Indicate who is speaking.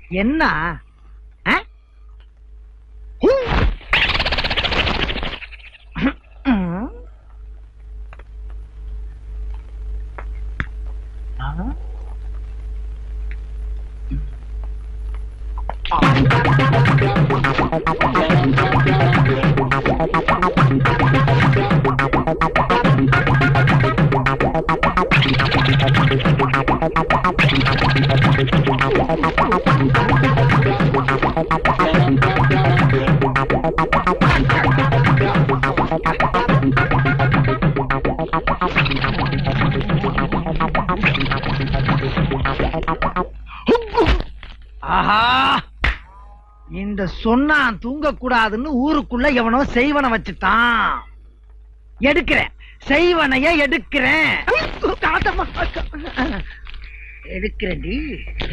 Speaker 1: என்ன ஆஹா, இந்த சொன்னா தூங்க கூடாதுன்னு ஊருக்குள்ள எவனோ செய்வன வச்சுட்டான். எடுக்கிறேன், செய்வனைய எடுக்கிறேன். எடுக்கிறேன்.